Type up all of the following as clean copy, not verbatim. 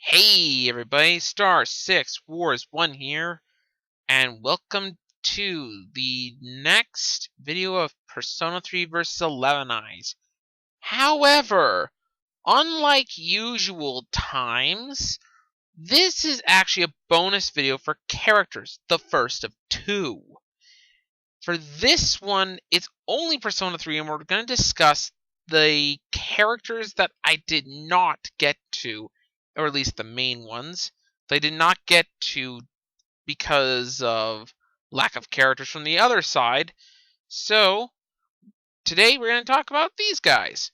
Hey everybody, Star 6 Wars 1 here, and welcome to the next video of Persona 3 vs 11 Eyes. However, unlike usual times, this is actually a bonus video for characters, the first of two. For this one, it's only Persona 3, and we're going to discuss the characters that I did not get to, or at least the main ones. They did not get to because of lack of characters from the other side. So, today we're going to talk about these guys.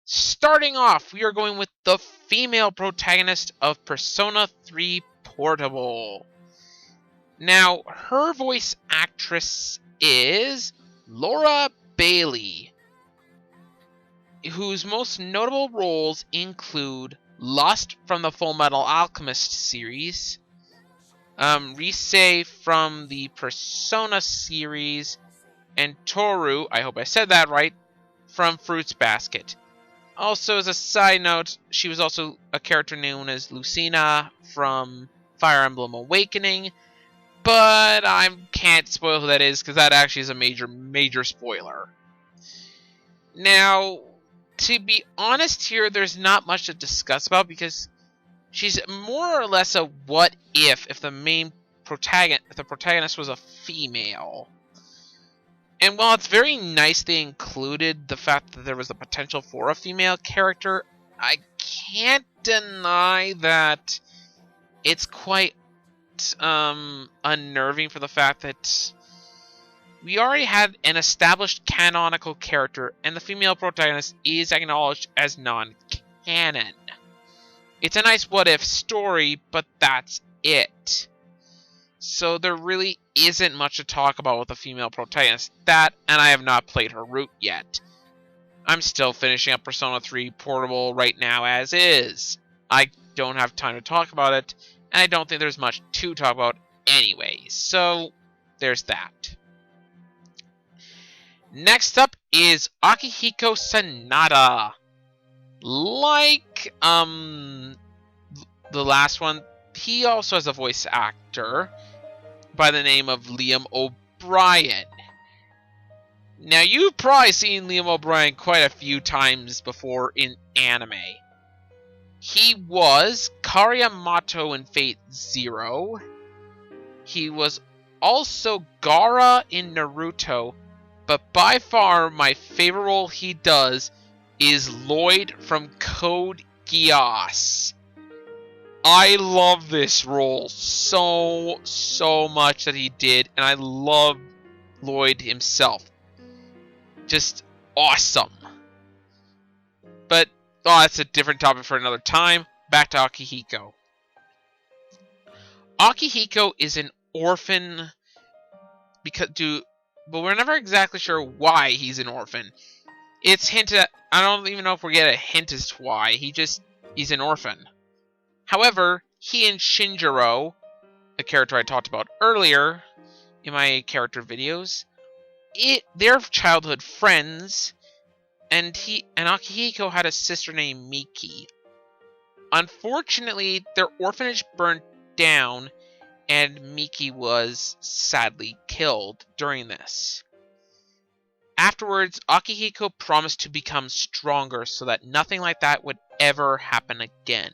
Starting off, we are going with the female protagonist of Persona 3 Portable. Now, her voice actress is Laura Bailey, whose most notable roles include Lust from the Full Metal Alchemist series, Rise from the Persona series, and Toru, I hope I said that right, from Fruits Basket. Also, as a side note, she was also a character known as Lucina from Fire Emblem Awakening, but I can't spoil who that is because that actually is a major spoiler. Now, to be honest here, there's not much to discuss about because she's more or less a what if the protagonist was a female. And while it's very nice they included the fact that there was the potential for a female character, I can't deny that it's quite unnerving for the fact that we already had an established canonical character, and the female protagonist is acknowledged as non-canon. It's a nice what-if story, but that's it. So there really isn't much to talk about with the female protagonist. That, and I have not played her route yet. I'm still finishing up Persona 3 Portable right now as is. I don't have time to talk about it, and I don't think there's much to talk about anyway. So, there's that. Next up is Akihiko Sanada. Like the last one, he also has a voice actor by the name of Liam O'Brien. Now, you've probably seen Liam O'Brien quite a few times before in anime. He was Karyamato in Fate Zero. He was also Gaara in Naruto. But by far, my favorite role he does is Lloyd from Code Geass. I love this role so much that he did, and I love Lloyd himself. Just awesome. But, that's a different topic for another time. Back to Akihiko. Akihiko is an orphan but we're never exactly sure why he's an orphan. It's hinted at, I don't even know if we get a hint as to why. He's an orphan. However, he and Shinjiro, a character I talked about earlier in my character videos, they're childhood friends, and Akihiko had a sister named Miki. Unfortunately, their orphanage burnt down, and Miki was sadly killed during this. Afterwards, Akihiko promised to become stronger so that nothing like that would ever happen again.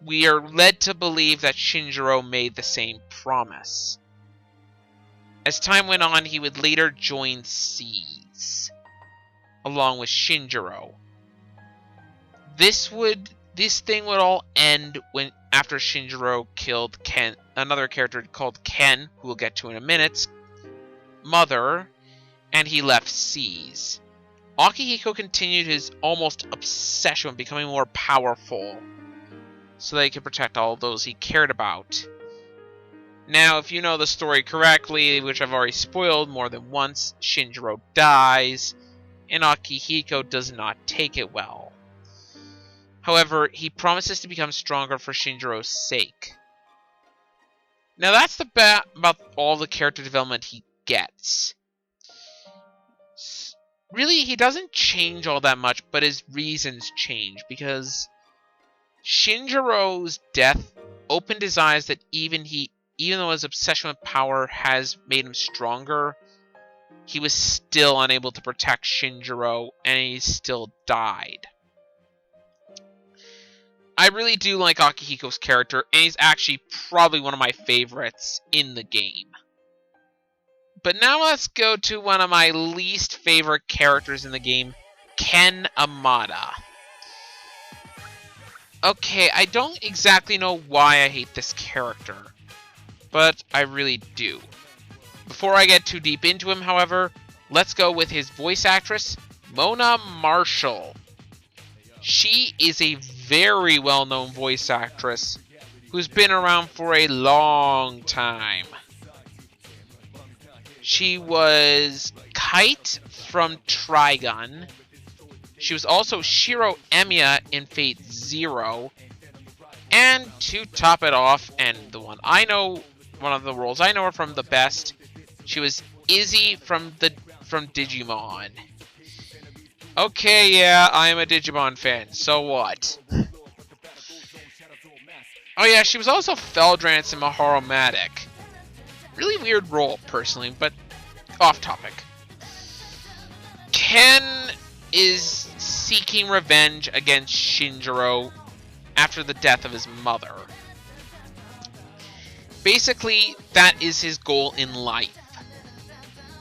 We are led to believe that Shinjiro made the same promise. As time went on, he would later join Seas, along with Shinjiro. This thing would all end after Shinjiro killed another character called Ken, who we'll get to in a minute, mother, and he left Seas. Akihiko continued his almost obsession with becoming more powerful, so that he could protect all those he cared about. Now, if you know the story correctly, which I've already spoiled more than once, Shinjiro dies, and Akihiko does not take it well. However, he promises to become stronger for Shinjiro's sake. Now, that's about all the character development he gets. Really, he doesn't change all that much, but his reasons change, because Shinjiro's death opened his eyes that even though his obsession with power has made him stronger, he was still unable to protect Shinjiro, and he still died. I really do like Akihiko's character, and he's actually probably one of my favorites in the game. But now let's go to one of my least favorite characters in the game, Ken Amada. Okay, I don't exactly know why I hate this character, but I really do. Before I get too deep into him, however, let's go with his voice actress, Mona Marshall. She is a very well-known voice actress who's been around for a long time. She was Kite from Trigun. She was also Shiro Emiya in Fate Zero. And to top it off, and the one of the roles I know her from the best, she was Izzy from Digimon. Okay, yeah, I am a Digimon fan, so what? Oh yeah, she was also Feldrantz in Maharomatic. Really weird role, personally, but off topic. Ken is seeking revenge against Shinjiro after the death of his mother. Basically, that is his goal in life.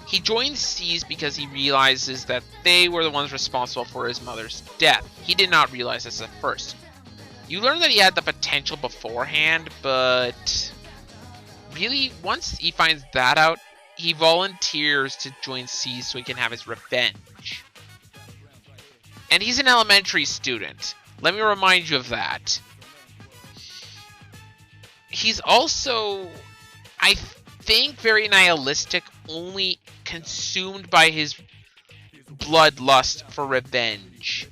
He joins Seas because he realizes that they were the ones responsible for his mother's death. He did not realize this at first. You learn that he had the potential beforehand, but really, once he finds that out, he volunteers to join Seas so he can have his revenge. And he's an elementary student. Let me remind you of that. He's also, I think, very nihilistic, only consumed by his bloodlust for revenge.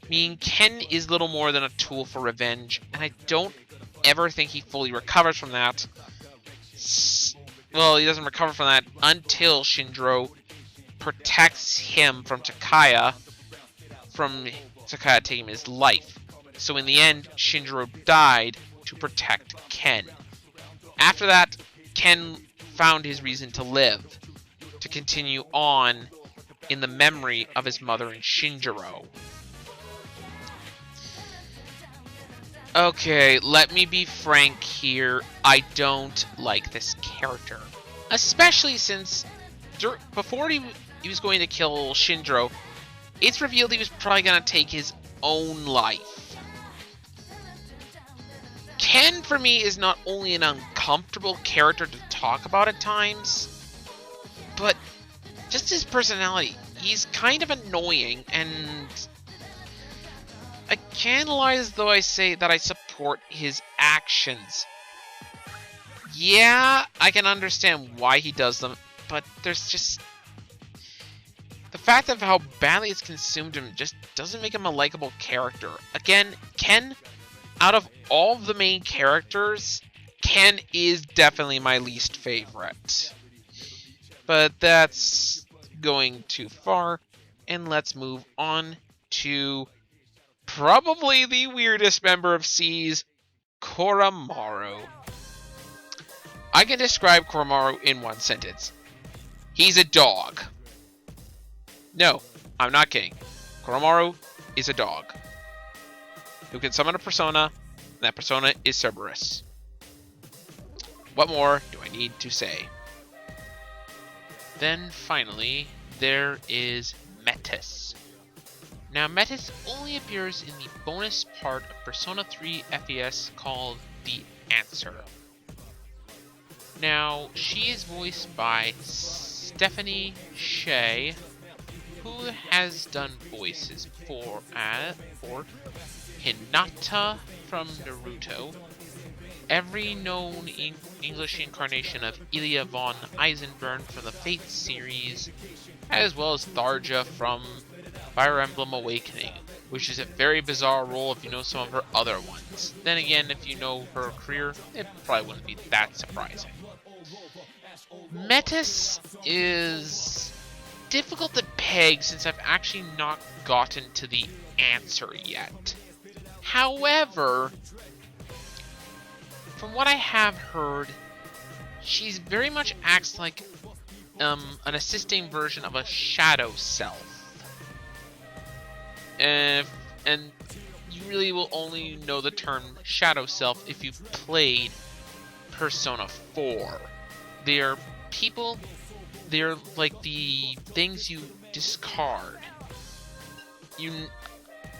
I mean, Ken is little more than a tool for revenge, and I don't ever think he fully recovers from that. Well, he doesn't recover from that until Shinjiro protects him from Takaya taking his life. So in the end, Shinjiro died to protect Ken. After that, Ken found his reason to live, to continue on in the memory of his mother and Shinjiro. Okay, let me be frank here. I don't like this character. Especially since before he was going to kill Shinjiro, it's revealed he was probably going to take his own life. Ken, for me, is not only an uncomfortable character to talk about at times, but just his personality. He's kind of annoying, and I can't lie as though I say that I support his actions. Yeah, I can understand why he does them, but there's just... the fact of how badly it's consumed him just doesn't make him a likable character. Again, Ken, out of all of the main characters, Ken is definitely my least favorite. But that's going too far, and let's move on to probably the weirdest member of Seas, Koromaru. I can describe Koromaru in one sentence. He's a dog. No, I'm not kidding. Koromaru is a dog who can summon a persona, and that persona is Cerberus. What more do I need to say? Then finally, there is Metis. Now, Metis only appears in the bonus part of Persona 3 FES called The Answer. Now, she is voiced by Stephanie Shea, who has done voices for Hinata from Naruto, every known English incarnation of Ilya von Eisenburn from the Fate series, as well as Tharja from Fire Emblem Awakening, which is a very bizarre role if you know some of her other ones. Then again, if you know her career, it probably wouldn't be that surprising. Metis is difficult to peg since I've actually not gotten to the answer yet. However, from what I have heard, she's very much acts like an assisting version of a shadow self. And you really will only know the term shadow self if you've played Persona 4. They are people, they're like the things you discard.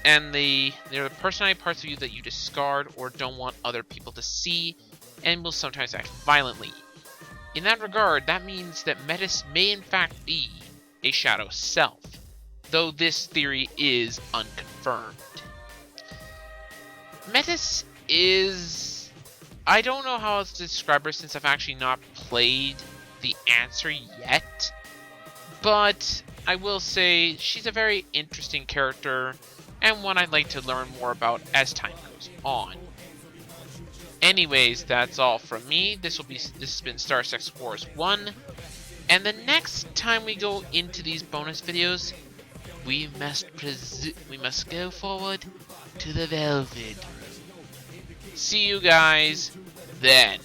They're the personality parts of you that you discard or don't want other people to see, and will sometimes act violently. In that regard, that means that Metis may in fact be a shadow self, though this theory is unconfirmed. Metis is... I don't know how else to describe her since I've actually not played the answer yet, but I will say she's a very interesting character, and one I'd like to learn more about as time goes on. Anyways, that's all from me. This has been Star Sex Wars 1, and the next time we go into these bonus videos, we must go forward to the Velvet. See you guys then.